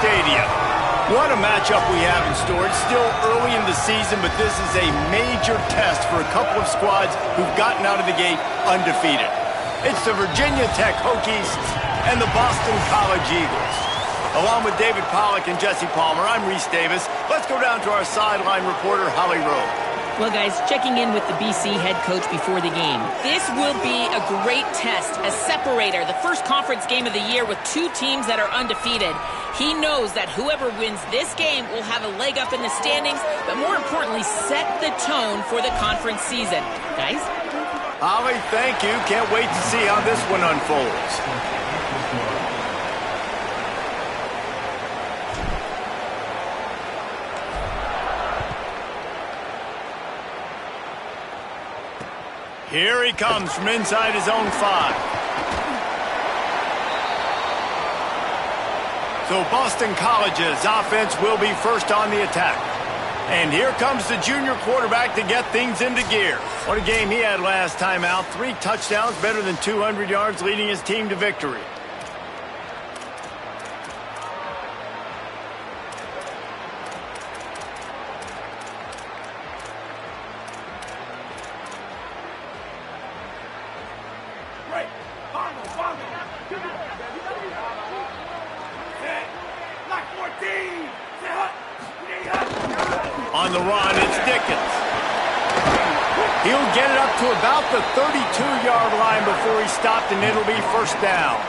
Stadium. What a matchup we have in store. It's still early in the season, but this is a major test for a couple of squads who've gotten out of the gate undefeated. It's the Virginia Tech Hokies and the Boston College Eagles. Along with David Pollack and Jesse Palmer, I'm Reese Davis. Let's go down to our sideline reporter, Holly Rowe. Well, guys, checking in with the BC head coach before the game. This will be a great test, a separator, the first conference game of the year with two teams that are undefeated. He knows that whoever wins this game will have a leg up in the standings, but more importantly, set the tone for the conference season. Guys? Holly, thank you. Can't wait to see how this one unfolds. Here he comes from inside his own 5. So Boston College's offense will be first on the attack. And here comes the junior quarterback to get things into gear. What a game he had last time out. 3 touchdowns, better than 200 yards, leading his team to victory. On the run, it's Dickens. He'll get it up to about the 32-yard line before he's stopped, and it'll be first down.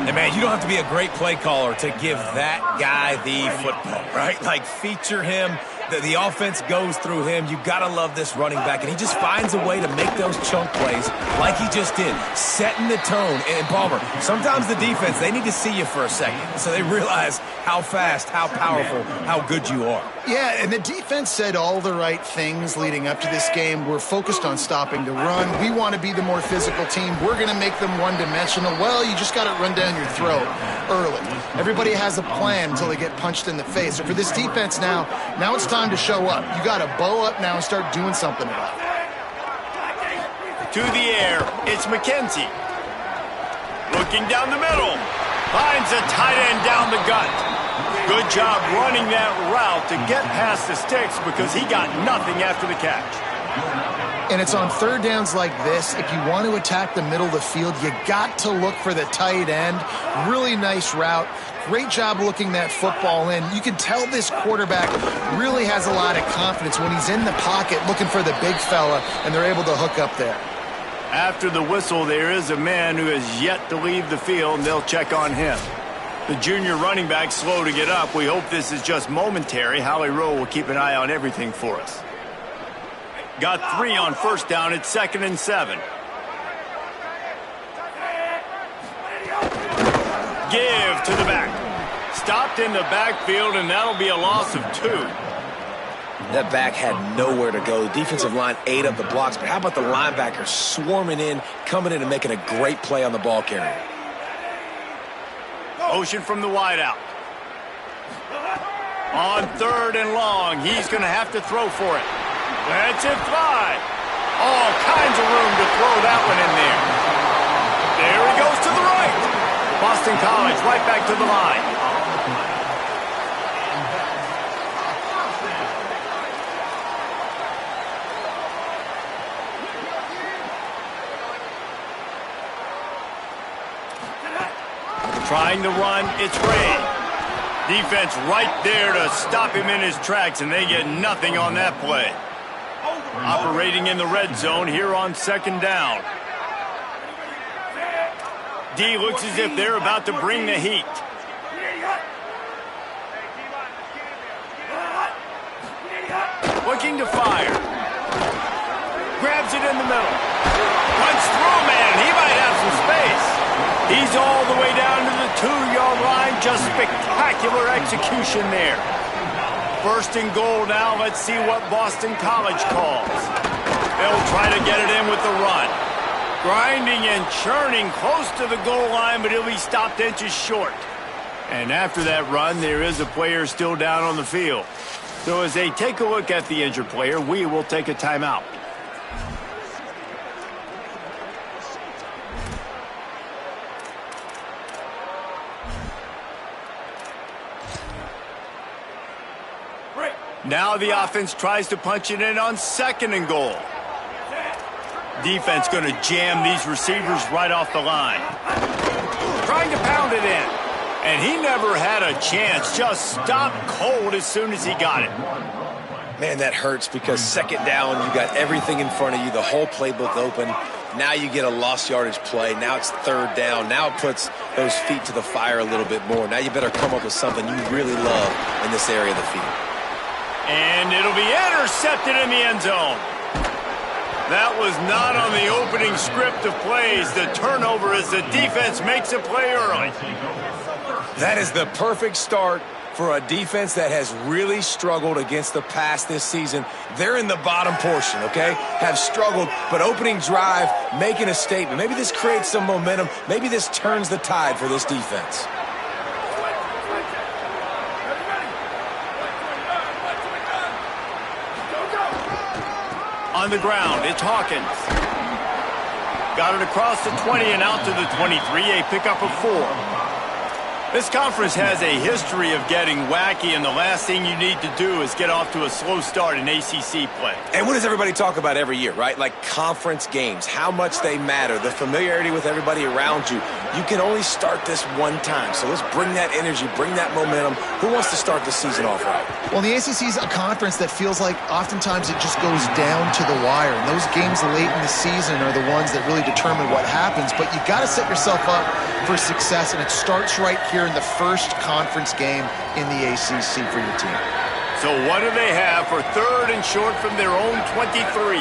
And, man, you don't have to be a great play caller to give that guy the football, right? Like, feature him. The offense goes through him. You got to love this running back, and he just finds a way to make those chunk plays like he just did, setting the tone. And, Palmer, sometimes the defense, they need to see you for a second so they realize how fast, how powerful, how good you are. Yeah, and the defense said all the right things leading up to this game. We're focused on stopping the run. We want to be the more physical team. We're going to make them one-dimensional. Well, you just got to run down your throat early. Everybody has a plan until they get punched in the face. So for this defense now it's time to show up. You got to bow up now and start doing something about it. To the air, it's McKenzie. Looking down the middle. Finds a tight end down the gut. Good job running that route to get past the sticks because he got nothing after the catch. And it's on third downs like this. If you want to attack the middle of the field, you got to look for the tight end. Really nice route. Great job looking that football in. You can tell this quarterback really has a lot of confidence when he's in the pocket looking for the big fella, and they're able to hook up there. After the whistle, there is a man who has yet to leave the field, and they'll check on him. The junior running back slow to get up. We hope this is just momentary. Holly Rowe will keep an eye on everything for us. Got 3 on first down. It's 2nd and 7. Give to the back. Stopped in the backfield, and that'll be a loss of 2. That back had nowhere to go. The defensive line ate up the blocks, but how about the linebacker swarming in, coming in and making a great play on the ball carrier? Motion from the wideout. On 3rd and long, he's going to have to throw for it. That's it, fly. All kinds of room to throw that one in there. There he goes to the right. Boston College right back to the line. Trying to run, it's Ray. Defense right there to stop him in his tracks, and they get nothing on that play. Operating in the red zone here on 2nd down. D looks as if they're about to bring the heat. Looking to fire. Grabs it in the middle. Runs through, man. He might have some space. He's all the way down to the 2-yard line. Just spectacular execution there. 1st and goal now. Let's see what Boston College calls. They'll try to get it in with the run. Grinding and churning close to the goal line, but he'll be stopped inches short. And after that run, there is a player still down on the field. So as they take a look at the injured player, we will take a timeout. Now the offense tries to punch it in on 2nd and goal. Defense going to jam these receivers right off the line. Trying to pound it in. And he never had a chance. Just stopped cold as soon as he got it. Man, that hurts because 2nd down, you got everything in front of you, the whole playbook open. Now you get a lost yardage play. Now it's 3rd down. Now it puts those feet to the fire a little bit more. Now you better come up with something you really love in this area of the field. And it'll be intercepted in the end zone. That was not on the opening script of plays. The turnover as the defense makes a play early. That is the perfect start for a defense that has really struggled against the pass this season. They're in the bottom portion, okay? Have struggled, but opening drive, making a statement. Maybe this creates some momentum. Maybe this turns the tide for this defense. On the ground, it's Hawkins. Got it across the 20 and out to the 23, a pickup of 4. This conference has a history of getting wacky, and the last thing you need to do is get off to a slow start in ACC play. And what does everybody talk about every year, right? Like conference games, how much they matter, the familiarity with everybody around you. You can only start this one time, so let's bring that energy, bring that momentum. Who wants to start the season off right? Well, the ACC is a conference that feels like oftentimes it just goes down to the wire. And those games late in the season are the ones that really determine what happens. But you got to set yourself up for success, and it starts right here in the first conference game in the ACC for your team. So what do they have for 3rd and short from their own 23?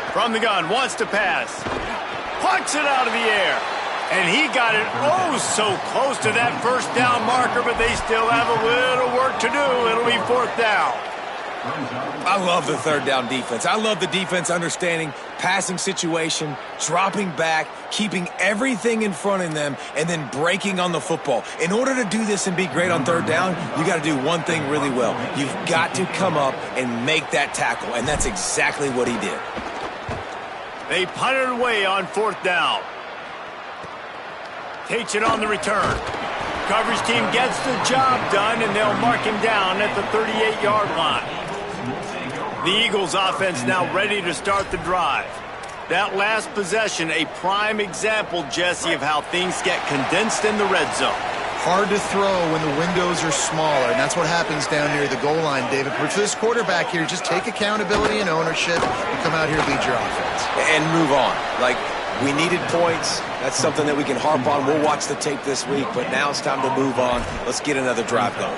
From the gun, wants to pass. Pucks it out of the air. And he got it oh so close to that 1st down marker, but they still have a little work to do. It'll be 4th down. I love the 3rd down defense. I love the defense understanding passing situation, dropping back, keeping everything in front of them, and then breaking on the football. In order to do this and be great on 3rd down, you got to do one thing really well. You've got to come up and make that tackle, and that's exactly what he did. They punted away on 4th down. Takes it on the return. Coverage team gets the job done, and they'll mark him down at the 38-yard line. The Eagles offense now ready to start the drive. That last possession, a prime example, Jesse, of how things get condensed in the red zone. Hard to throw when the windows are smaller, and that's what happens down near the goal line, David. But for this quarterback here, just take accountability and ownership and come out here and lead your offense. And move on. Like, we needed points. That's something that we can harp on. We'll watch the tape this week, but now it's time to move on. Let's get another drive going.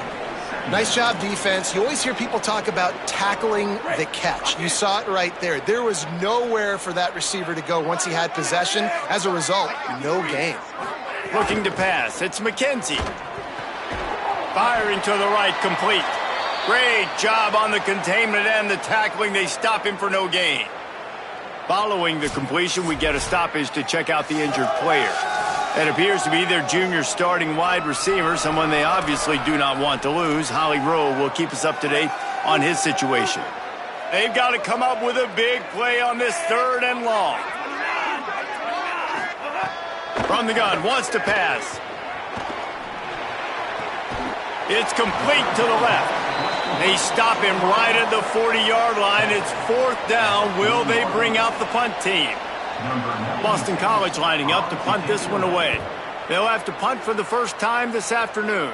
Nice job, defense. You always hear people talk about tackling the catch. You saw it right there. There was nowhere for that receiver to go once he had possession. As a result, no gain. Looking to pass. It's McKenzie. Firing to the right, complete. Great job on the containment and the tackling. They stop him for no gain. Following the completion, we get a stoppage to check out the injured player. It appears to be their junior starting wide receiver, someone they obviously do not want to lose. Holly Rowe will keep us up to date on his situation. They've got to come up with a big play on this 3rd and long. From the gun, wants to pass. It's complete to the left. They stop him right at the 40-yard line. It's 4th down. Will they bring out the punt team? Boston College lining up to punt this one away. They'll have to punt for the first time this afternoon.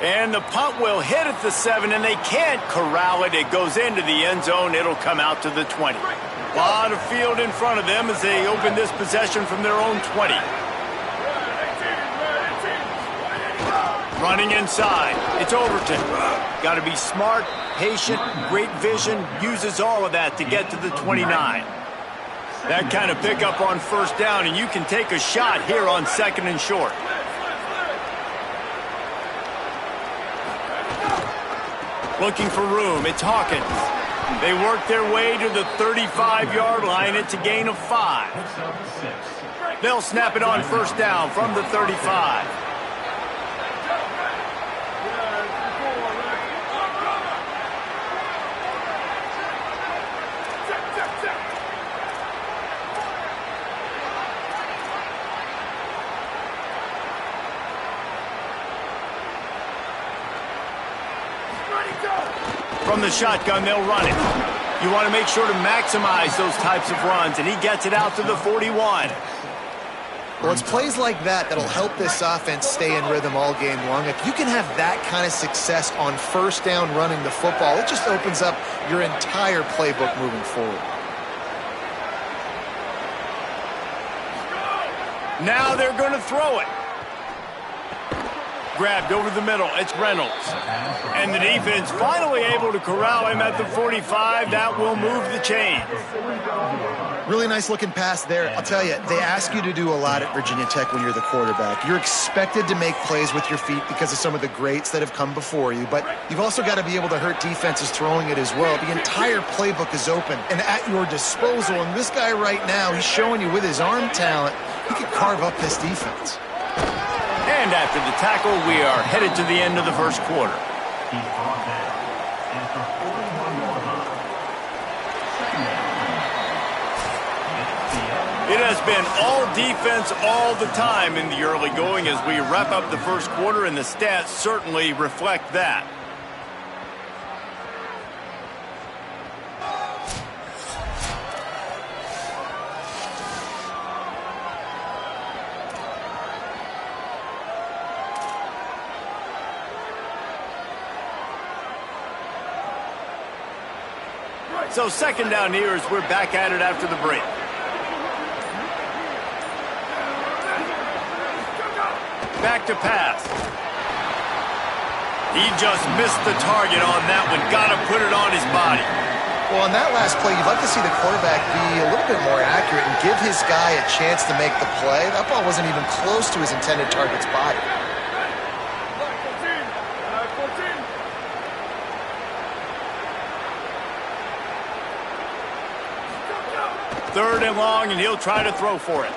And the punt will hit at the 7, and they can't corral it. It goes into the end zone. It'll come out to the 20. A lot of field in front of them as they open this possession from their own 20. Running inside. It's Overton. Got to be smart, patient, great vision. Uses all of that to get to the 29. That kind of pickup on 1st down, and you can take a shot here on 2nd and short. Looking for room. It's Hawkins. They work their way to the 35-yard line. It's a gain of 5. They'll snap it on 1st down from the 35. From the shotgun, they'll run it. You want to make sure to maximize those types of runs, and he gets it out to the 41. Well, it's plays like that that'll help this offense stay in rhythm all game long. If you can have that kind of success on first down running the football, it just opens up your entire playbook moving forward. Now they're going to throw it. Grabbed over the middle. It's Reynolds. And the defense finally able to corral him at the 45. That will move the chain. Really nice looking pass there. I'll tell you, they ask you to do a lot at Virginia Tech when you're the quarterback. You're expected to make plays with your feet because of some of the greats that have come before you, but you've also got to be able to hurt defenses throwing it as well. The entire playbook is open and at your disposal, and this guy right now, he's showing you with his arm talent, he can carve up this defense. And after the tackle, we are headed to the end of the first quarter. It has been all defense all the time in the early going as we wrap up the first quarter, and the stats certainly reflect that. So second down here as we're back at it after the break. Back to pass. He just missed the target on that one. Got to put it on his body. Well, on that last play, you'd like to see the quarterback be a little bit more accurate and give his guy a chance to make the play. That ball wasn't even close to his intended target's body. Third and long, and he'll try to throw for it.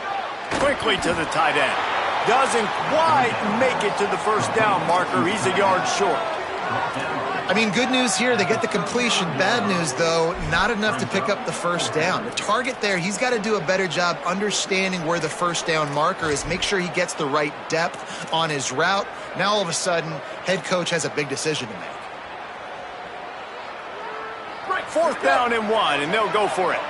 Quickly to the tight end. Doesn't quite make it to the first down marker. He's a yard short. I mean, good news here. They get the completion. Bad news, though, not enough to pick up the first down. The target there, he's got to do a better job understanding where the first down marker is, make sure he gets the right depth on his route. Now, all of a sudden, head coach has a big decision to make. Fourth down and 1, and they'll go for it.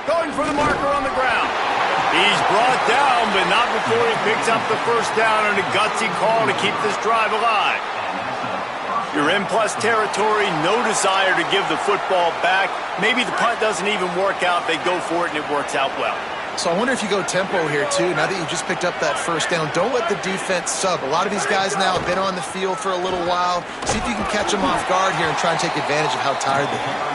Going for the marker on the ground. He's brought down, but not before he picks up the first down on a gutsy call to keep this drive alive. You're in plus territory, no desire to give the football back. Maybe the punt doesn't even work out. They go for it, and it works out well. So I wonder if you go tempo here, too. Now that you just picked up that first down, don't let the defense sub. A lot of these guys now have been on the field for a little while. See if you can catch them off guard here and try and take advantage of how tired they are.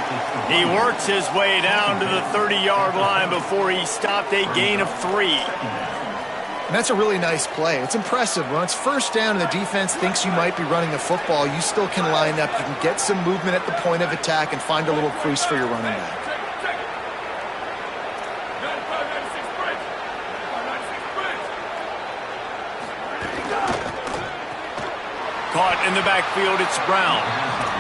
He works his way down to the 30-yard line before he stopped a gain of 3. And that's a really nice play. It's impressive. When it's first down and the defense thinks you might be running the football, you still can line up. You can get some movement at the point of attack and find a little crease for your running back. Caught in the backfield, it's Brown.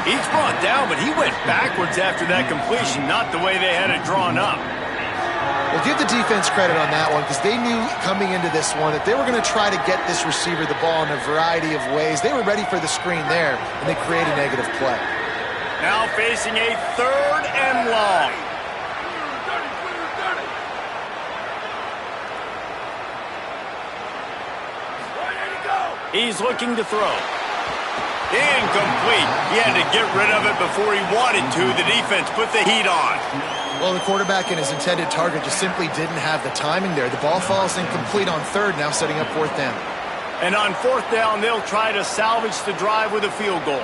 He's brought down, but he went backwards after that completion, not the way they had it drawn up. Well, give the defense credit on that one because they knew coming into this one that they were going to try to get this receiver the ball in a variety of ways. They were ready for the screen there, and they created a negative play. Now facing a third and long. He's looking to throw. Incomplete. He had to get rid of it before he wanted to. The defense put the heat on. Well, the quarterback and his intended target just simply didn't have the timing there. The ball falls incomplete on third, now setting up fourth down. And on fourth down, they'll try to salvage the drive with a field goal.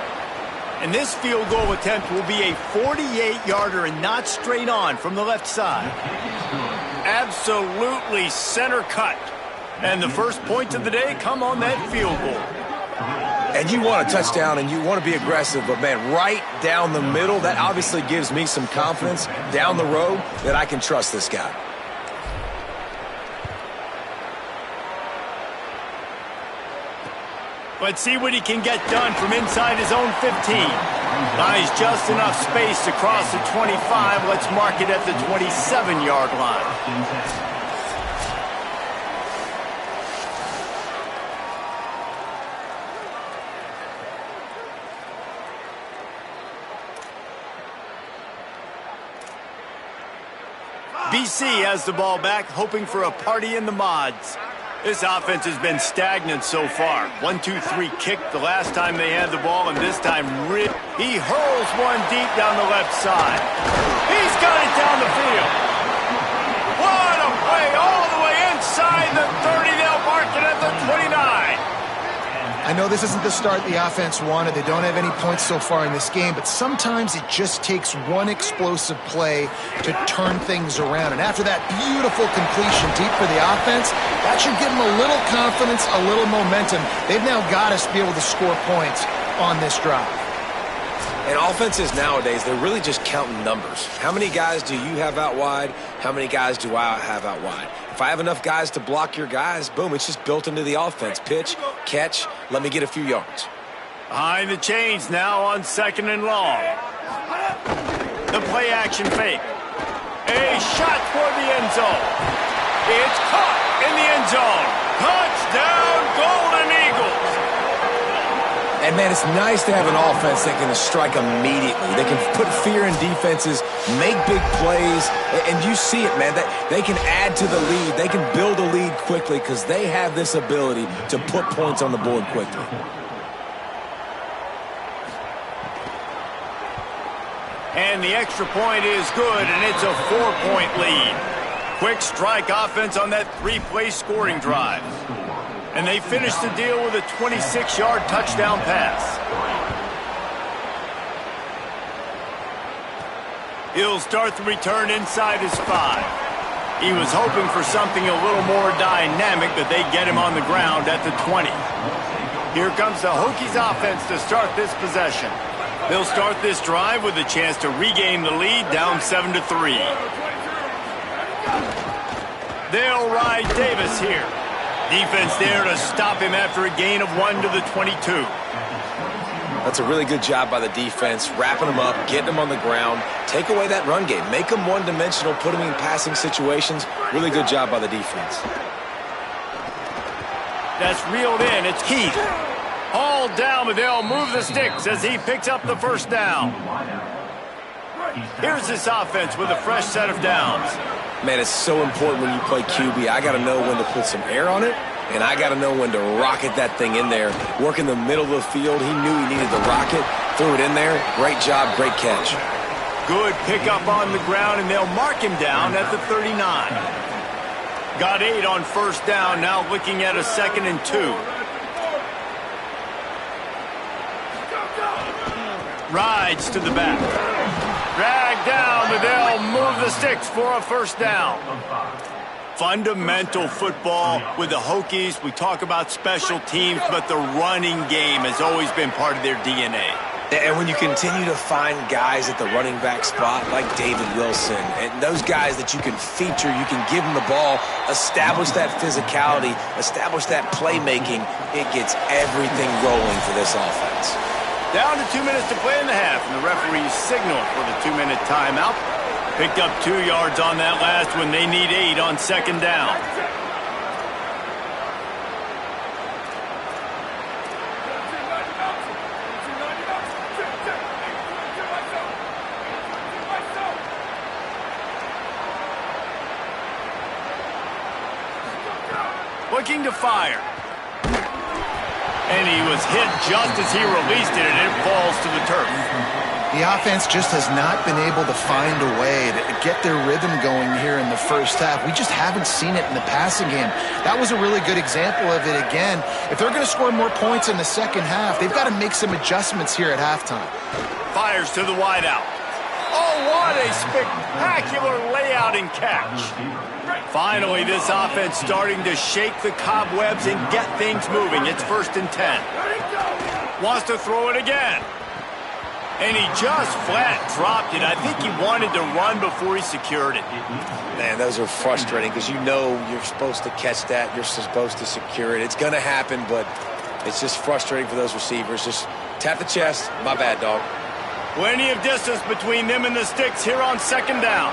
And this field goal attempt will be a 48-yarder and not straight on from the left side. Absolutely center cut. And the first points of the day come on that field goal. And you want a touchdown and you want to be aggressive, but man, right down the middle, that obviously gives me some confidence down the road that I can trust this guy. Let's see what he can get done from inside his own 15. Buys just enough space to cross the 25. Let's mark it at the 27-yard line. BC has the ball back, hoping for a party in the mods. This offense has been stagnant so far. 1-2-3 kick the last time they had the ball, and this time he hurls one deep down the left side. He's got it down the field. What a play all the way inside the 30. They'll mark it at the 29. I know this isn't the start the offense wanted. They don't have any points so far in this game, but sometimes it just takes one explosive play to turn things around. And after that beautiful completion deep for the offense, that should give them a little confidence, a little momentum. They've now got us to be able to score points on this drive. And offenses nowadays, they're really just counting numbers. How many guys do you have out wide? How many guys do I have out wide? If I have enough guys to block your guys, boom, it's just built into the offense. Pitch, catch, let me get a few yards. Behind the chains now on 2nd and long. The play action fake. A shot toward the end zone. It's caught in the end zone. Touchdown, Golden Eagles. And, man, it's nice to have an offense that can strike immediately. They can put fear in defenses, make big plays, and you see it, man. They can add to the lead. They can build a lead quickly because they have this ability to put points on the board quickly. And the extra point is good, and it's a 4-point lead. Quick strike offense on that 3-play scoring drive. And they finish the deal with a 26-yard touchdown pass. He'll start the return inside his 5. He was hoping for something a little more dynamic, but they get him on the ground at the 20. Here comes the Hokies offense to start this possession. They'll start this drive with a chance to regain the lead, down 7-3. They'll ride Davis here. Defense there to stop him after a gain of 1 to the 22. That's a really good job by the defense, wrapping them up, getting them on the ground, take away that run game, make them one-dimensional, put them in passing situations. Really good job by the defense. That's reeled in. It's Heath. Hauled down, but they'll move the sticks as he picks up the first down. Here's this offense with a fresh set of downs. Man, it's so important when you play QB. I got to know when to put some air on it, and I got to know when to rocket that thing in there. Work in the middle of the field. He knew he needed the rocket, threw it in there. Great job, great catch. Good pickup on the ground, and they'll mark him down at the 39. Got 8 on first down, now looking at a 2nd and 2. Rides to the back. Drag down, but they'll move the sticks for a first down. Fundamental football with the Hokies. We talk about special teams, but the running game has always been part of their DNA. And when you continue to find guys at the running back spot like David Wilson, and those guys that you can feature, you can give them the ball, establish that physicality, establish that playmaking, it gets everything rolling for this offense. Down to 2 minutes to play in the half, and the referees signal for the 2-minute timeout. Picked up 2 yards on that last one. They need 8 on second down. Looking to fire. And he was hit just as he released it, and it falls to the turf. The offense just has not been able to find a way to get their rhythm going here in the first half. We just haven't seen it in the passing game. That was a really good example of it again. If they're going to score more points in the second half, they've got to make some adjustments here at halftime. Fires to the wideout. Oh, what a spectacular layout and catch. Finally, this offense starting to shake the cobwebs and get things moving. It's 1st and 10. Wants to throw it again. And he just flat dropped it. I think he wanted to run before he secured it. Man, those are frustrating because you know you're supposed to catch that. You're supposed to secure it. It's going to happen, but it's just frustrating for those receivers. Just tap the chest. My bad, dog. Plenty of distance between them and the sticks here on second down.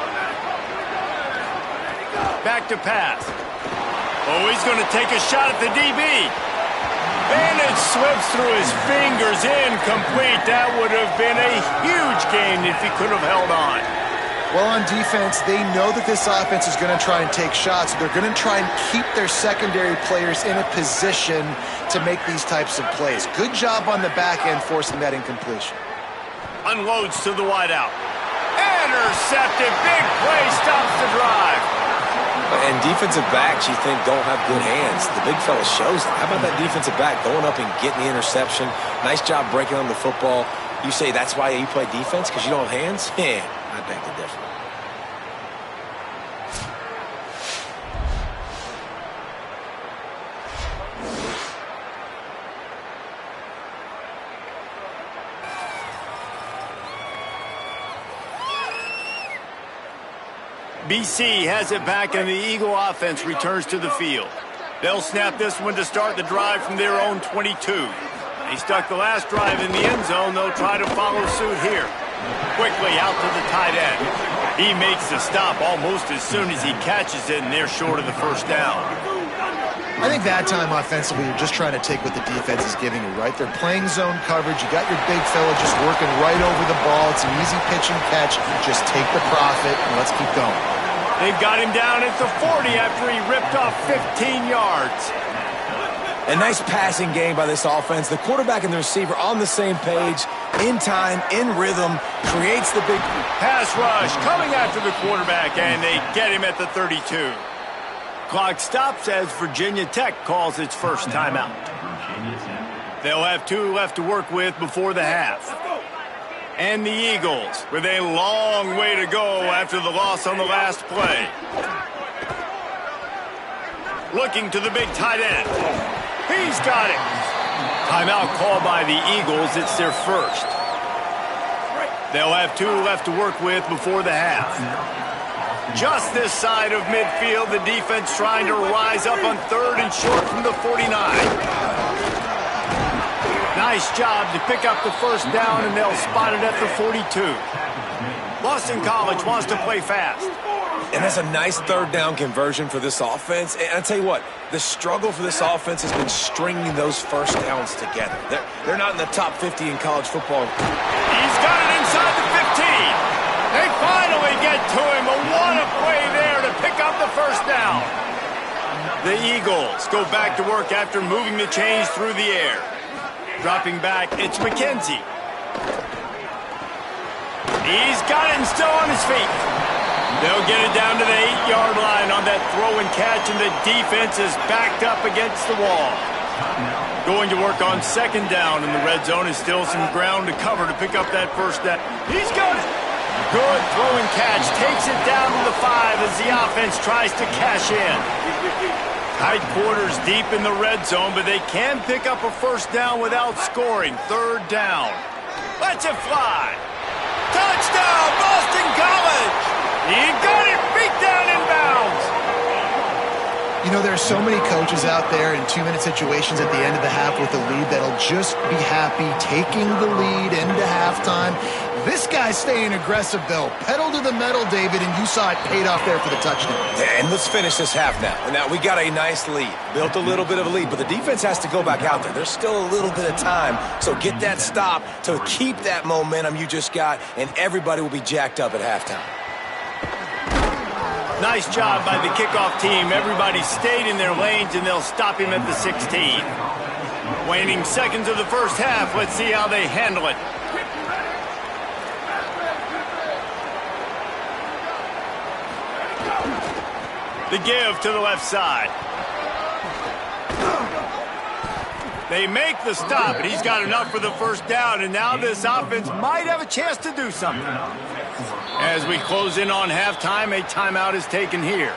Back to pass. Oh, he's going to take a shot at the DB. And it slips through his fingers, incomplete. That would have been a huge gain if he could have held on. Well, on defense, they know that this offense is going to try and take shots. They're going to try and keep their secondary players in a position to make these types of plays. Good job on the back end forcing that incompletion. Unloads to the wideout. Intercepted. Big play stops the drive. And defensive backs, you think, don't have good hands. The big fella shows it. How about that defensive back going up and getting the interception? Nice job breaking on the football. You say that's why you play defense, because you don't have hands? Yeah, I beg to differ. BC has it back, and the Eagle offense returns to the field. They'll snap this one to start the drive from their own 22. They stuck the last drive in the end zone. They'll try to follow suit here. Quickly out to the tight end. He makes the stop almost as soon as he catches it, and they're short of the first down. I think that time offensively, you're just trying to take what the defense is giving you, right? They're playing zone coverage. You got your big fella just working right over the ball. It's an easy pitch and catch. Just take the profit and let's keep going. They've got him down at the 40 after he ripped off 15 yards. A nice passing game by this offense. The quarterback and the receiver on the same page, in time, in rhythm, creates the big pass rush coming after the quarterback, and they get him at the 32. Clock stops as Virginia Tech calls its first timeout. They'll have 2 left to work with before the half. And the Eagles with a long way to go after the loss on the last play. Looking to the big tight end. He's got it. Timeout called by the Eagles. It's their first. They'll have 2 left to work with before the half. Just this side of midfield, the defense trying to rise up on 3rd and short from the 49. Nice job to pick up the first down, and they'll spot it at the 42. Boston College wants to play fast. And that's a nice 3rd down conversion for this offense. And I tell you what, the struggle for this offense has been stringing those first downs together. They're not in the top 50 in college football. He's got it inside the 15. They finally get to him. A what a play there to pick up the first down. The Eagles go back to work after moving the chains through the air. Dropping back, it's McKenzie. He's got it and still on his feet. They'll get it down to the 8-yard line on that throw and catch, and the defense is backed up against the wall. Going to work on 2nd down, and the red zone is still some ground to cover to pick up that first down. He's got it. Good throw and catch. Takes it down to the 5 as the offense tries to cash in. Tight quarters deep in the red zone, but they can pick up a first down without scoring. 3rd down. Lets it fly. Touchdown, Boston College. He got it. Beat down in bounds. You know, there are so many coaches out there in 2-minute situations at the end of the half with a lead that'll just be happy taking the lead into halftime. This guy's staying aggressive, though. Pedal to the metal, David, and you saw it paid off there for the touchdown. Yeah, and let's finish this half now. Now, we got a nice lead. Built a little bit of a lead, but the defense has to go back out there. There's still a little bit of time, so get that stop to keep that momentum you just got, and everybody will be jacked up at halftime. Nice job by the kickoff team. Everybody stayed in their lanes, and they'll stop him at the 16. Waning seconds of the first half. Let's see how they handle it. The give to the left side. They make the stop, and he's got enough for the first down, and now this offense might have a chance to do something. As we close in on halftime, a timeout is taken here.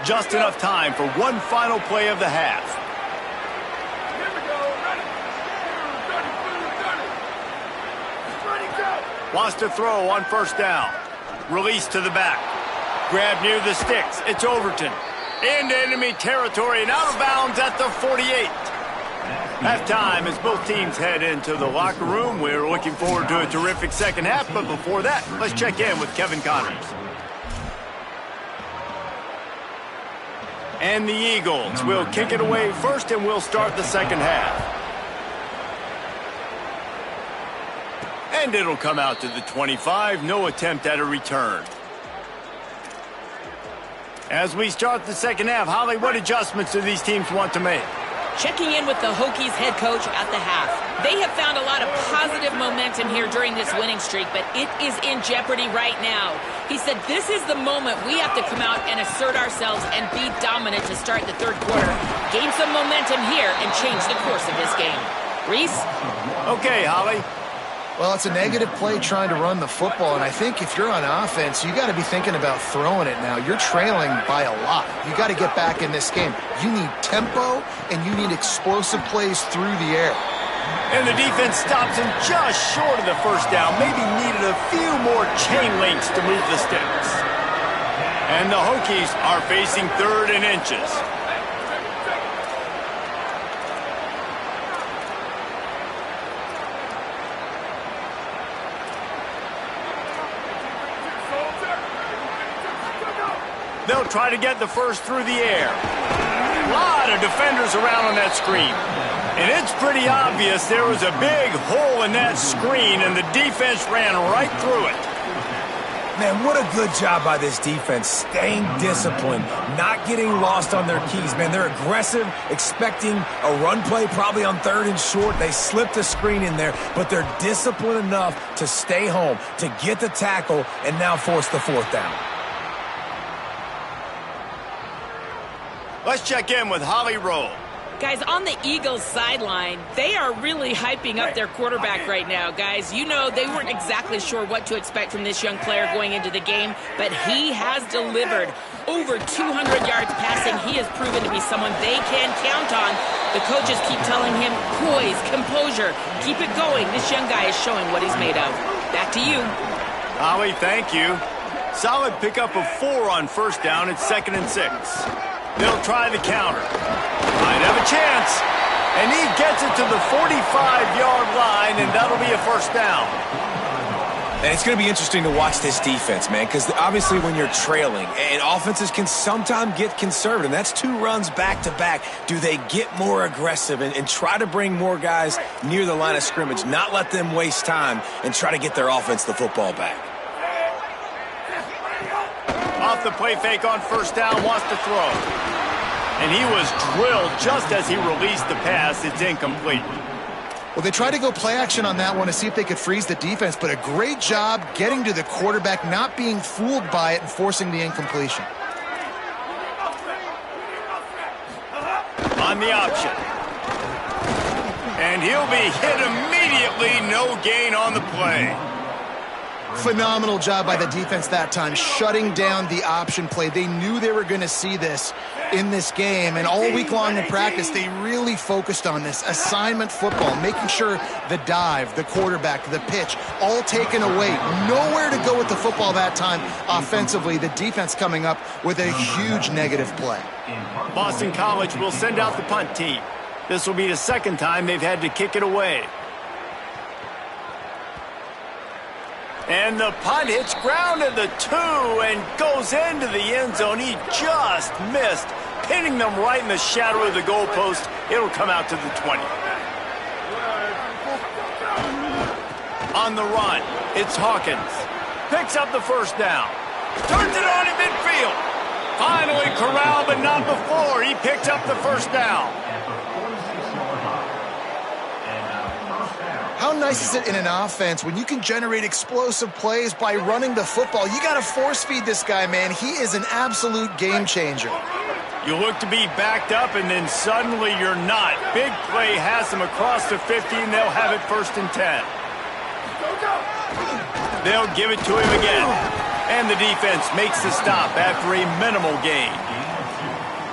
Just enough time for one final play of the half. Wants to throw on first down. Release to the back. Grab near the sticks. It's Overton. Into enemy territory and out of bounds at the 48. Halftime as both teams head into the locker room. We're looking forward to a terrific second half, but before that, let's check in with Kevin Connors. And the Eagles will kick it away first, and we'll start the second half. And it'll come out to the 25. No attempt at a return. As we start the second half, Holly, what adjustments do these teams want to make? Checking in with the Hokies head coach at the half. They have found a lot of positive momentum here during this winning streak, but it is in jeopardy right now. He said this is the moment we have to come out and assert ourselves and be dominant to start the third quarter. Gain some momentum here and change the course of this game. Reese? Okay, Holly. Well, it's a negative play trying to run the football, and I think if you're on offense, you got to be thinking about throwing it now. You're trailing by a lot. You got to get back in this game. You need tempo, and you need explosive plays through the air. And the defense stops him just short of the first down. Maybe needed a few more chain links to move the sticks. And the Hokies are facing 3rd and inches. They'll try to get the first through the air. A lot of defenders around on that screen. And it's pretty obvious there was a big hole in that screen, and the defense ran right through it. Man, what a good job by this defense, staying disciplined, not getting lost on their keys. Man, they're aggressive, expecting a run play probably on 3rd and short. They slipped a screen in there, but they're disciplined enough to stay home, to get the tackle, and now force the 4th down. Let's check in with Holly Rowe. Guys, on the Eagles sideline, they are really hyping up their quarterback right now, guys. You know, they weren't exactly sure what to expect from this young player going into the game, but he has delivered over 200 yards passing. He has proven to be someone they can count on. The coaches keep telling him, poise, composure, keep it going. This young guy is showing what he's made of. Back to you. Holly, thank you. Solid pickup of 4 on first down. It's 2nd and 6. They'll try the counter. Might have a chance. And he gets it to the 45-yard line, and that'll be a first down. And it's going to be interesting to watch this defense, man, because obviously when you're trailing, and offenses can sometimes get conservative, and that's 2 runs back-to-back. Do they get more aggressive and try to bring more guys near the line of scrimmage, not let them waste time, and try to get their offense the football back? Off the play fake on first down, wants to throw. And he was drilled just as he released the pass. It's incomplete. Well, they tried to go play action on that one to see if they could freeze the defense, but a great job getting to the quarterback, not being fooled by it and forcing the incompletion. On the option. And he'll be hit immediately. No gain on the play. Phenomenal job by the defense that time, shutting down the option play. They knew they were going to see this in this game, and all week long in practice, they really focused on this assignment football, making sure the dive, the quarterback, the pitch, all taken away. Nowhere to go with the football that time offensively. The defense coming up with a huge negative play. Boston College will send out the punt team. This will be the 2nd time they've had to kick it away. And the punt hits ground at the 2 and goes into the end zone. He just missed, pinning them right in the shadow of the goalpost. It'll come out to the 20. On the run, it's Hawkins. Picks up the first down. Turns it on in midfield. Finally corralled, but not before. He picked up the first down. How nice is it in an offense when you can generate explosive plays by running the football? You got to force feed this guy, man. He is an absolute game changer. You look to be backed up, and then suddenly you're not. Big play has them across the 50, and they'll have it 1st and 10. They'll give it to him again. And the defense makes the stop after a minimal gain.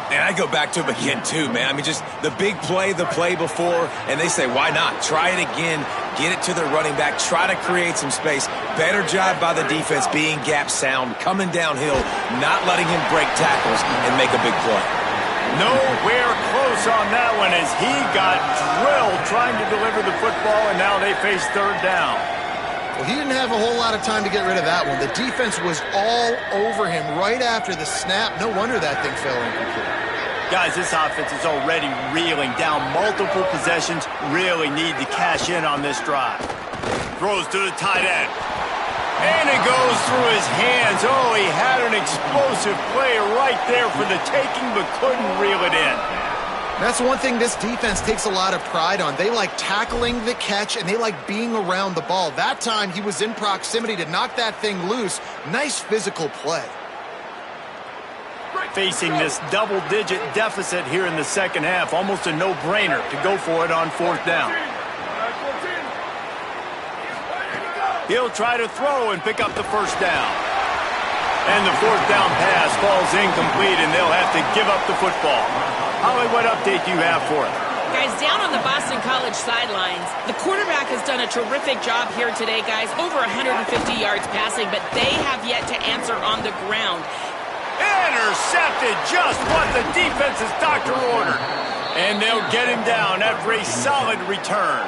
And I go back to him again, too, man. I mean, just the big play, the play before, and they say, why not? Try it again, get it to the running back, try to create some space. Better job by the defense being gap sound, coming downhill, not letting him break tackles and make a big play. Nowhere close on that one as he got drilled trying to deliver the football, and now they face third down. Well, he didn't have a whole lot of time to get rid of that one. The defense was all over him right after the snap. No wonder that thing fell incomplete. Guys, this offense is already reeling down multiple possessions. Really need to cash in on this drive. Throws to the tight end. And it goes through his hands. Oh, he had an explosive play right there for the taking, but couldn't reel it in. That's one thing this defense takes a lot of pride on. They like tackling the catch, and they like being around the ball. That time, he was in proximity to knock that thing loose. Nice physical play. Facing this double-digit deficit here in the second half, almost a no-brainer to go for it on fourth down. He'll try to throw and pick up the first down. And the fourth down pass falls incomplete, and they'll have to give up the football. Holly, what update do you have for us? Guys, down on the Boston College sidelines, the quarterback has done a terrific job here today, guys. Over 150 yards passing, but they have yet to answer on the ground. Intercepted, just what the defense's doctor ordered. And they'll get him down after a solid return.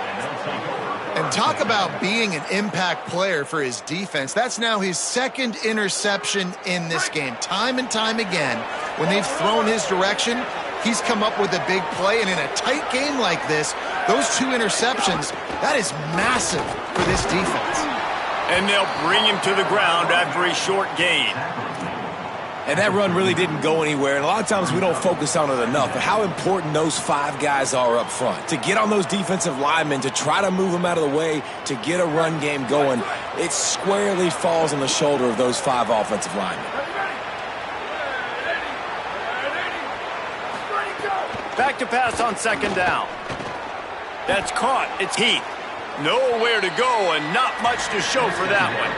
And talk about being an impact player for his defense. That's now his second interception in this game. Time and time again, when they've thrown his direction, he's come up with a big play. And in a tight game like this, those two interceptions, that is massive for this defense. And they'll bring him to the ground after a short gain. And that run really didn't go anywhere. And a lot of times we don't focus on it enough, but how important those five guys are up front. To get on those defensive linemen, to try to move them out of the way, to get a run game going, it squarely falls on the shoulder of those five offensive linemen. Back to pass on second down. That's caught. It's Heath. Nowhere to go and not much to show for that one.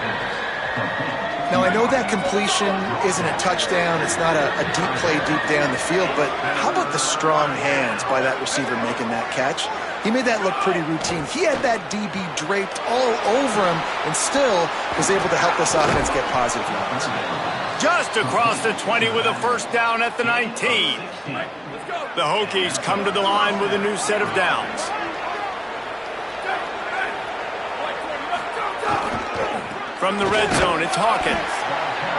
Now, I know that completion isn't a touchdown. It's not a deep play deep down the field, but how about the strong hands by that receiver making that catch? He made that look pretty routine. He had that DB draped all over him and still was able to help this offense get positive yards. Just across the 20 with a first down at the 19. The Hokies come to the line with a new set of downs. From the red zone, it's Hawkins.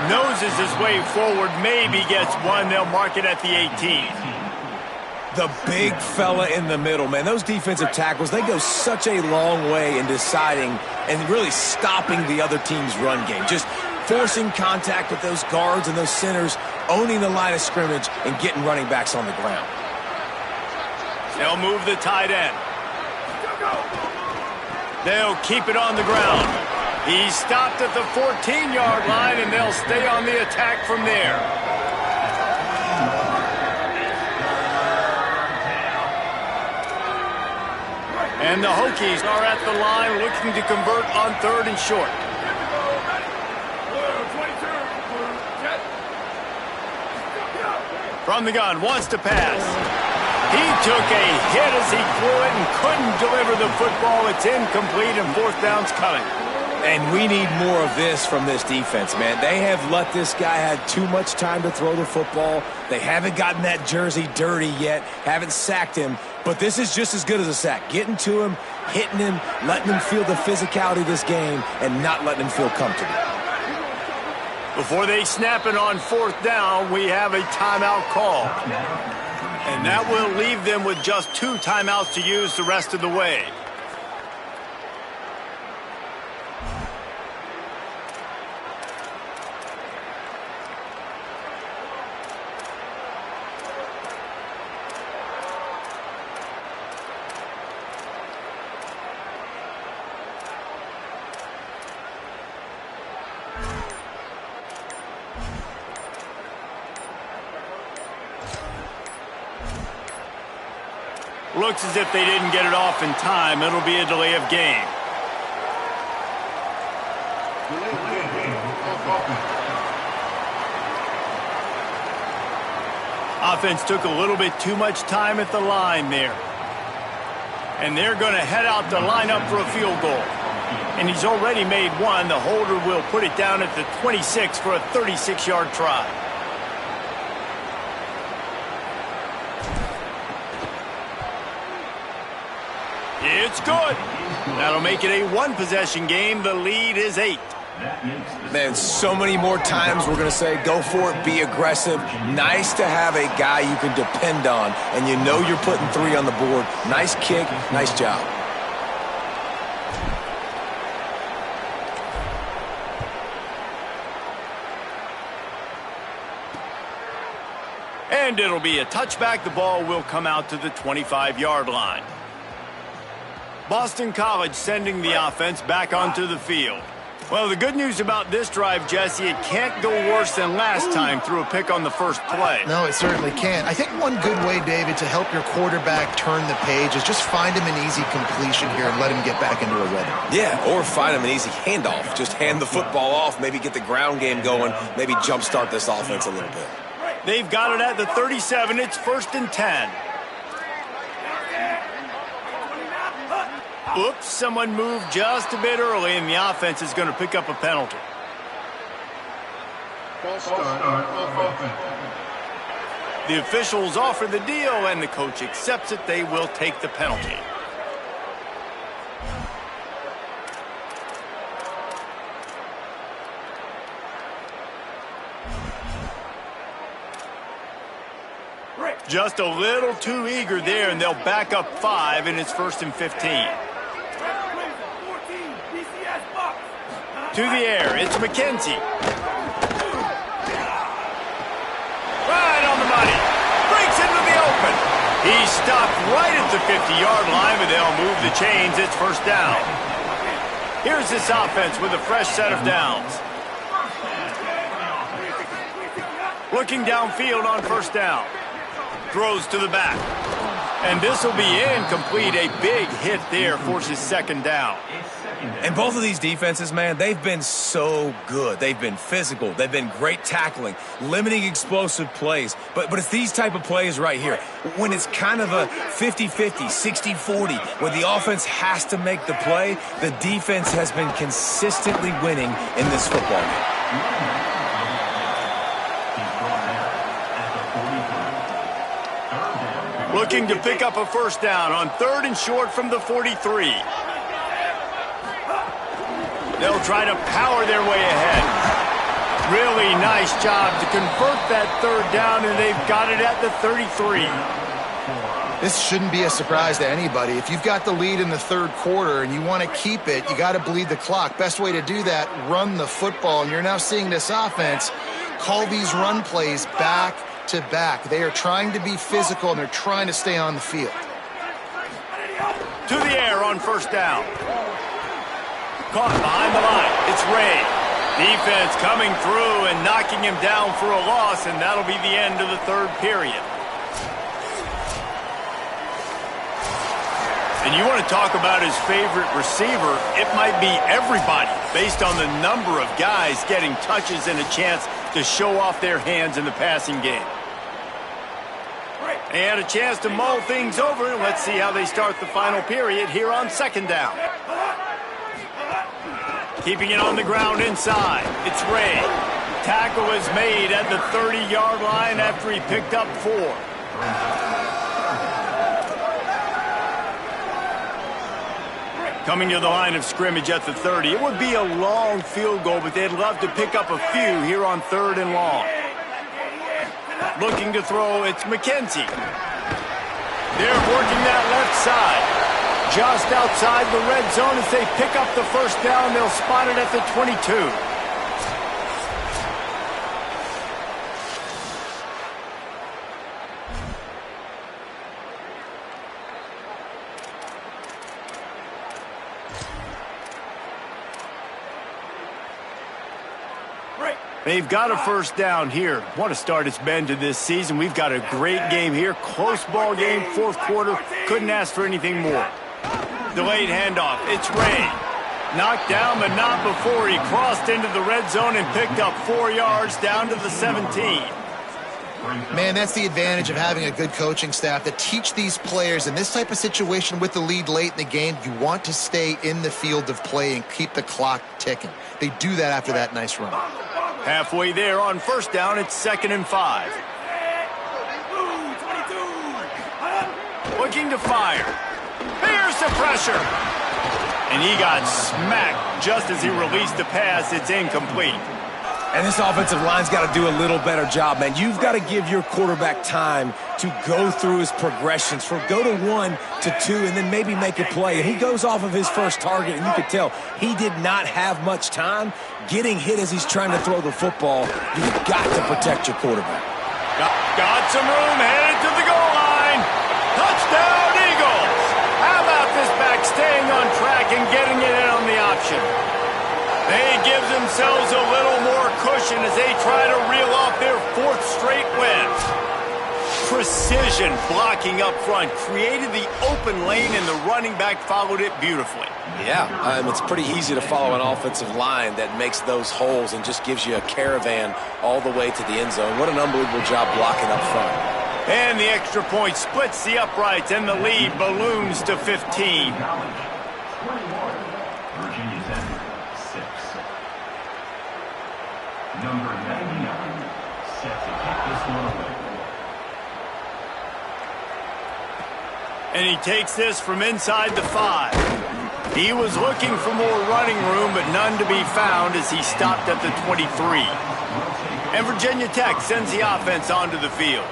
Noses his way forward, maybe gets one. They'll mark it at the 18. The big fella in the middle, man. Those defensive tackles, they go such a long way in deciding and really stopping the other team's run game. Just forcing contact with those guards and those centers, owning the line of scrimmage, and getting running backs on the ground. They'll move the tight end. They'll keep it on the ground. He stopped at the 14-yard line, and they'll stay on the attack from there. And the Hokies are at the line looking to convert on third and short. From the gun, wants to pass. He took a hit as he threw it and couldn't deliver the football. It's incomplete, and fourth down's coming. And we need more of this from this defense, man. They have let this guy have too much time to throw the football. They haven't gotten that jersey dirty yet, haven't sacked him. But this is just as good as a sack. Getting to him, hitting him, letting him feel the physicality of this game, and not letting him feel comfortable. Before they snap it on fourth down, we have a timeout call. And that will leave them with just 2 timeouts to use the rest of the way. Looks as if they didn't get it off in time. It'll be a delay of game. Offense took a little bit too much time at the line there. And they're going to head out to line up for a field goal. And he's already made one. The holder will put it down at the 26 for a 36-yard try. It's good. That'll make it a one-possession game. The lead is 8. Man, so many more times we're going to say, go for it, be aggressive. Nice to have a guy you can depend on, and you know you're putting 3 on the board. Nice kick, nice job. And it'll be a touchback. The ball will come out to the 25-yard line. Boston College sending the offense back onto the field. Well, the good news about this drive, Jesse, it can't go worse than last time through a pick on the first play. No, it certainly can't. I think one good way, David, to help your quarterback turn the page is just find him an easy completion here and let him get back into a rhythm. Yeah, or find him an easy handoff. Just hand the football off, maybe get the ground game going, maybe jumpstart this offense a little bit. They've got it at the 37. It's 1st and 10. Oops, someone moved just a bit early, and the offense is going to pick up a penalty. The officials offer the deal, and the coach accepts it. They will take the penalty. Just a little too eager there, and they'll back up 5, and it's 1st and 15. To the air, it's McKenzie. Right on the money. Breaks into the open. He's stopped right at the 50-yard line, but they'll move the chains. It's 1st down. Here's this offense with a fresh set of downs. Looking downfield on 1st down. Throws to the back. And this will be incomplete. A big hit there forces 2nd down. And both of these defenses, man, they've been so good. They've been physical. They've been great tackling, limiting explosive plays. But it's these type of plays right here. When it's kind of a 50-50, 60-40, where the offense has to make the play, the defense has been consistently winning in this football game. Looking to pick up a 1st down on 3rd and short from the 43. They'll try to power their way ahead. Really nice job to convert that 3rd down, and they've got it at the 33. This shouldn't be a surprise to anybody. If you've got the lead in the 3rd quarter and you want to keep it, you got to bleed the clock. Best way to do that, run the football. And you're now seeing this offense call these run plays back to back. They are trying to be physical, and they're trying to stay on the field. To the air on 1st down. Caught behind the line. It's Ray. Defense coming through and knocking him down for a loss, and that'll be the end of the 3rd period. And you want to talk about his favorite receiver, it might be everybody based on the number of guys getting touches and a chance to show off their hands in the passing game. They had a chance to mull things over. Let's see how they start the final period here on 2nd down. Keeping it on the ground inside. It's Ray. Tackle is made at the 30-yard line after he picked up 4. Coming to the line of scrimmage at the 30. It would be a long field goal, but they'd love to pick up a few here on 3rd and long. Looking to throw, it's McKenzie. They're working that left side. Just outside the red zone as they pick up the 1st down. They'll spot it at the 22. They've got a 1st down here. What a start it's been to this season. We've got a great game here. Close ball game, 4th quarter. Couldn't ask for anything more. Delayed handoff. It's Ray. Knocked down, but not before he crossed into the red zone and picked up 4 yards down to the 17. Man, that's the advantage of having a good coaching staff that teach these players in this type of situation with the lead late in the game, you want to stay in the field of play and keep the clock ticking. They do that after that nice run. Halfway there on 1st down, it's 2nd and 5. Looking to fire. Here's the pressure. And he got smacked just as he released the pass. It's incomplete. And this offensive line's got to do a little better job, man. You've got to give your quarterback time to go through his progressions, from go to 1 to 2, and then maybe make a play. And he goes off of his first target, and you could tell he did not have much time getting hit as he's trying to throw the football. You've got to protect your quarterback. Got some room, headed to the goal line. Touchdown, Eagles. How about this back staying on track and getting it in on the option? They give themselves a little more cushion as they try to reel off their 4th straight win. Precision blocking up front created the open lane, and the running back followed it beautifully. Yeah, it's pretty easy to follow an offensive line that makes those holes and just gives you a caravan all the way to the end zone. What an unbelievable job blocking up front. And the extra point splits the uprights, and the lead balloons to 15. Number 99, set to kick this one away. And he takes this from inside the 5. He was looking for more running room, but none to be found as he stopped at the 23. And Virginia Tech sends the offense onto the field.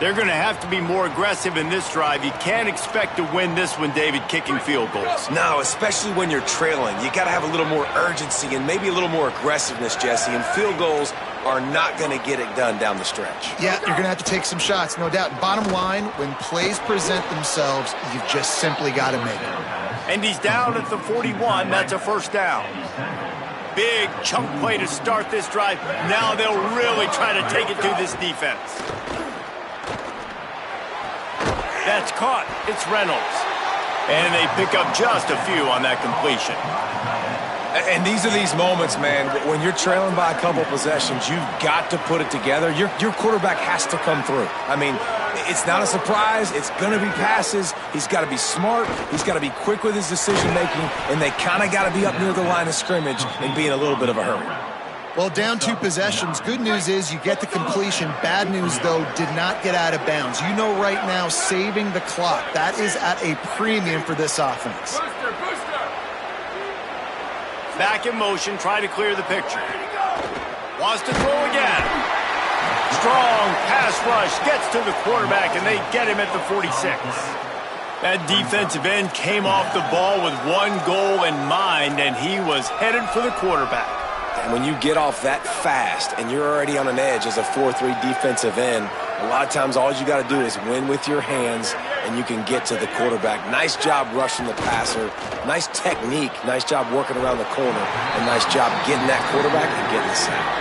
They're going to have to be more aggressive in this drive. You can't expect to win this one, David, kicking field goals. No, especially when you're trailing. You got to have a little more urgency and maybe a little more aggressiveness, Jesse. And field goals are not going to get it done down the stretch. Yeah, you're going to have to take some shots, no doubt. Bottom line, when plays present themselves, you've just simply got to make them. And he's down at the 41. That's a first down. Big chunk play to start this drive. Now they'll really try to take it to this defense. That's caught. It's Reynolds. And they pick up just a few on that completion. And these are these moments, man, when you're trailing by a couple possessions, you've got to put it together. Your quarterback has to come through. I mean, it's not a surprise. It's going to be passes. He's got to be smart. He's got to be quick with his decision-making, and they kind of got to be up near the line of scrimmage and be in a little bit of a hurry. Well, down 2 possessions. Good news is you get the completion. Bad news, though, did not get out of bounds. You know right now, saving the clock. That is at a premium for this offense. Back in motion, try to clear the picture. Wants to throw again. Strong pass rush, gets to the quarterback, and they get him at the 46. That defensive end came off the ball with one goal in mind, and he was headed for the quarterback. And when you get off that fast and you're already on an edge as a 4-3 defensive end, a lot of times all you got to do is win with your hands and you can get to the quarterback. Nice job rushing the passer. Nice technique. Nice job working around the corner. And nice job getting that quarterback and getting the sack.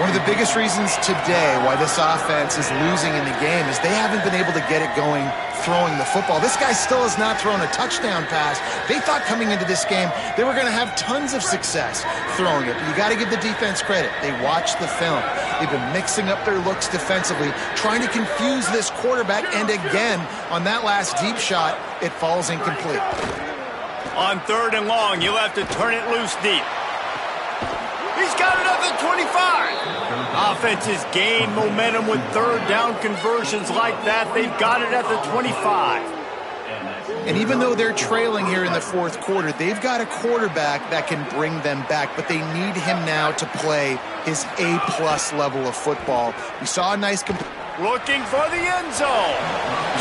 One of the biggest reasons today why this offense is losing in the game is they haven't been able to get it going throwing the football. This guy still has not thrown a touchdown pass. They thought coming into this game they were going to have tons of success throwing it. But you got to give the defense credit. They watched the film. They've been mixing up their looks defensively, trying to confuse this quarterback. And again, on that last deep shot, it falls incomplete. On 3rd and long, you'll have to turn it loose deep. He's got it at the 25. Offense has gained momentum with 3rd down conversions like that. They've got it at the 25. And even though they're trailing here in the 4th quarter, they've got a quarterback that can bring them back, but they need him now to play his A-plus level of football. We saw a nice... Looking for the end zone.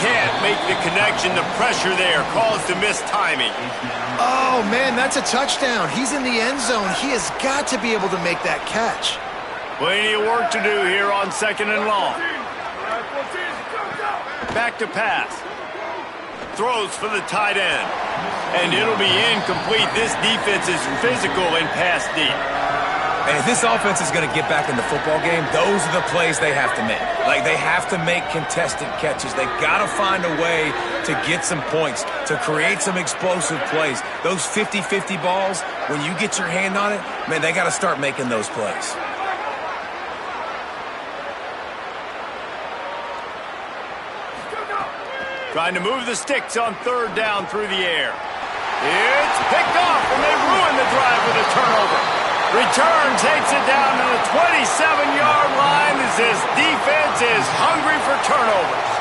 Can't make the connection. The pressure there caused the missed timing. Oh, man, that's a touchdown. He's in the end zone. He has got to be able to make that catch. Plenty of work to do here on 2nd and long. Back to pass. Throws for the tight end. And it'll be incomplete. This defense is physical and pass deep. And if this offense is going to get back in the football game, those are the plays they have to make. Like, they have to make contested catches. They got to find a way to get some points, to create some explosive plays. Those 50-50 balls, when you get your hand on it, man, they got to start making those plays. Trying to move the sticks on 3rd down through the air. It's picked off, and they ruin the drive with a turnover. Return takes it down to the 27-yard line as this defense is hungry for turnovers.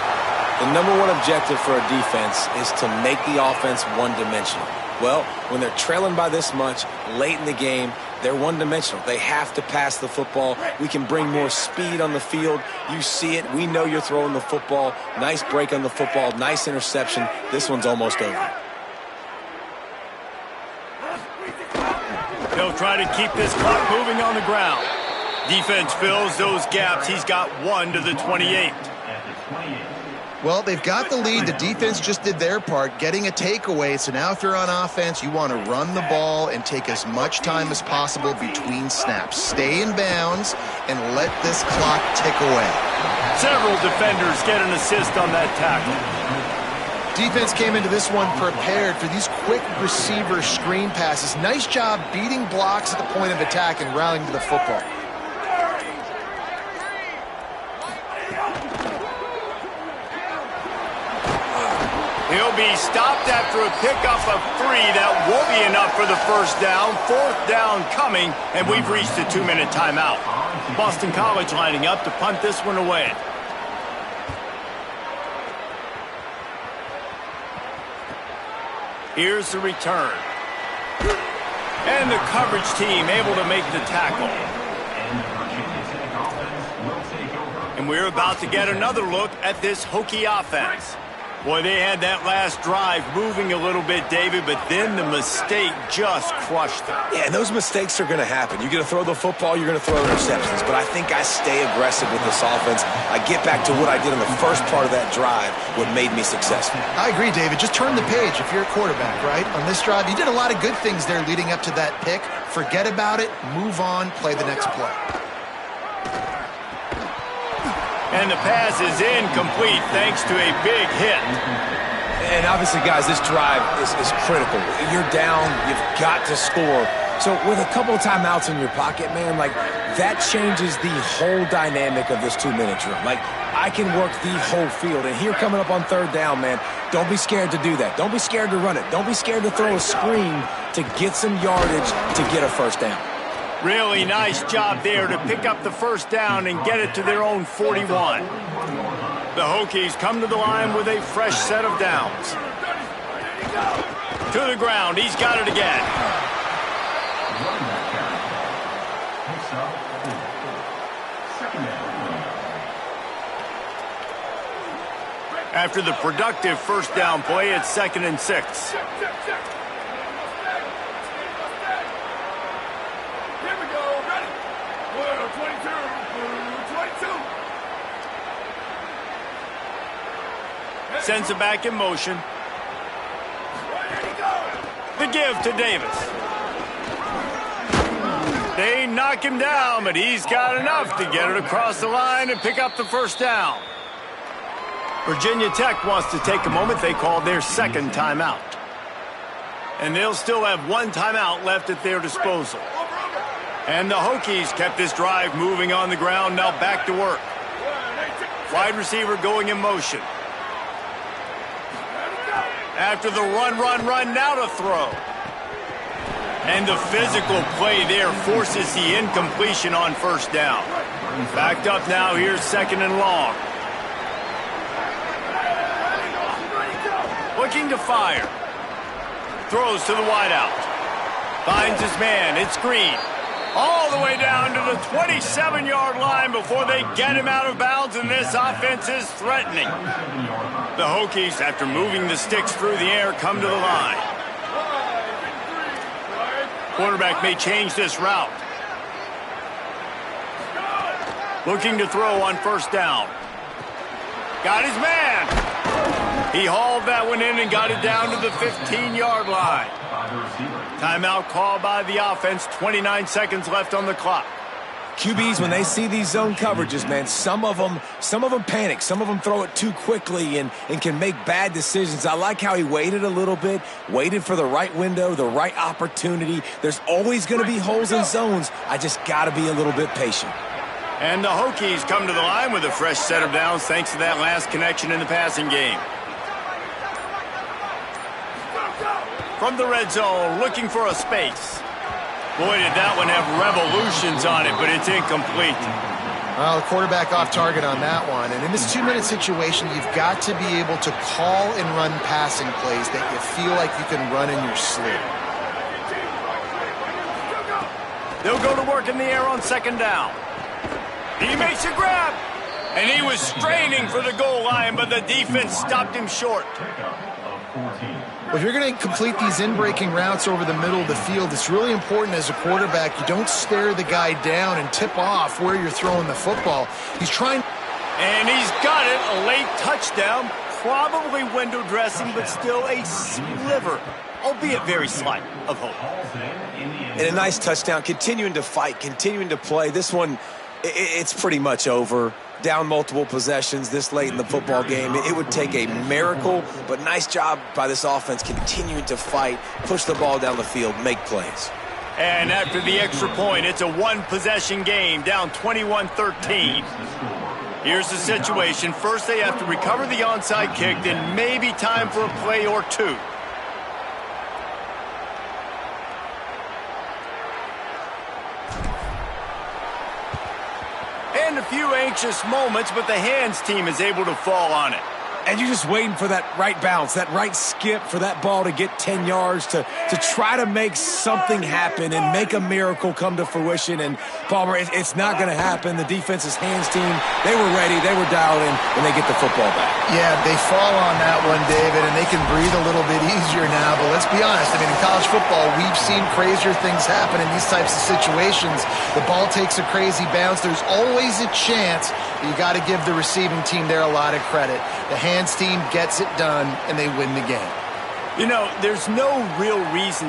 The number one objective for a defense is to make the offense one-dimensional. Well, when they're trailing by this much late in the game, they're one-dimensional. They have to pass the football. We can bring more speed on the field. You see it. We know you're throwing the football. Nice break on the football. Nice interception. This one's almost over. They'll try to keep this clock moving on the ground. Defense fills those gaps. He's got 1 to the 28. Well, they've got the lead. The defense just did their part, getting a takeaway. So now if you're on offense, you want to run the ball and take as much time as possible between snaps. Stay in bounds and let this clock tick away. Several defenders get an assist on that tackle. Defense came into this one prepared for these quick receiver screen passes. Nice job beating blocks at the point of attack and rallying to the football. He'll be stopped after a pickup of 3. That won't be enough for the first down. 4th down coming, and we've reached a 2-minute timeout. Boston College lining up to punt this one away. Here's the return. And the coverage team able to make the tackle. And we're about to get another look at this Hokie offense. Boy, they had that last drive moving a little bit, David, but then the mistake just crushed them. Yeah, and those mistakes are going to happen. You're going to throw the football, you're going to throw interceptions, but I think I stay aggressive with this offense. I get back to what I did in the first part of that drive, what made me successful. I agree, David. Just turn the page if you're a quarterback, right? On this drive, you did a lot of good things there leading up to that pick. Forget about it, move on, play the next play. And the pass is incomplete thanks to a big hit. And obviously, guys, this drive is critical. You're down, you've got to score. So with a couple of timeouts in your pocket, man, like, that changes the whole dynamic of this 2-minute drill. Like, I can work the whole field. And here coming up on 3rd down, man, don't be scared to do that. Don't be scared to run it. Don't be scared to throw a screen to get some yardage to get a first down. Really nice job there to pick up the first down and get it to their own 41. The Hokies come to the line with a fresh set of downs. To the ground, he's got it again. After the productive first down play, it's 2nd and 6. Sends it back in motion. The give to Davis. They knock him down, but he's got enough to get it across the line and pick up the first down. Virginia Tech wants to take a moment. They call their 2nd timeout. And they'll still have 1 timeout left at their disposal. And the Hokies kept this drive moving on the ground, now back to work. Wide receiver going in motion. After the run, now to throw. And the physical play there forces the incompletion on first down. Backed up now, here's 2nd and long. Looking to fire. Throws to the wideout. Finds his man, it's Green. All the way down to the 27-yard line before they get him out of bounds, and this offense is threatening. The Hokies, after moving the sticks through the air, come to the line. Quarterback may change this route. Looking to throw on first down. Got his man. He hauled that one in and got it down to the 15-yard line. Timeout called by the offense. 29 seconds left on the clock. QBs, when they see these zone coverages, man, some of them panic. Some of them throw it too quickly and can make bad decisions. I like how he waited a little bit, waited for the right window, the right opportunity. There's always going to be holes in zones. I just got to be a little bit patient. And the Hokies come to the line with a fresh set of downs thanks to that last connection in the passing game. From the red zone, looking for a space. Boy, did that one have revolutions on it, but it's incomplete. Well, the quarterback off target on that one. And in this 2-minute situation, you've got to be able to call and run passing plays that you feel like you can run in your sleep. They'll go to work in the air on second down. He makes a grab. And he was straining for the goal line, but the defense stopped him short. Well, if you're going to complete these in-breaking routes over the middle of the field, it's really important as a quarterback you don't stare the guy down and tip off where you're throwing the football. He's trying. And he's got it, a late touchdown, probably window dressing, but still a sliver, albeit very slight, of hope. And a nice touchdown, continuing to fight, continuing to play. This one, it's pretty much over. Down multiple possessions this late in the football game. It would take a miracle, but nice job by this offense continuing to fight, push the ball down the field, make plays. And after the extra point, it's a one-possession game, down 21-13. Here's the situation. First, they have to recover the onside kick, then maybe time for a play or two. And a few anxious moments, but the hands team is able to fall on it. And you're just waiting for that right bounce, that right skip for that ball to get 10 yards to try to make something happen and make a miracle come to fruition. And, Palmer, it's not going to happen. The defense's hands team, they were ready, they were dialed in, and they get the football back. Yeah, they fall on that one, David, and they can breathe a little bit easier now. But let's be honest, I mean, in college football, we've seen crazier things happen in these types of situations. The ball takes a crazy bounce. There's always a chance. You got to give the receiving team there a lot of credit. The hands team gets it done, and they win the game. You know, there's no real reason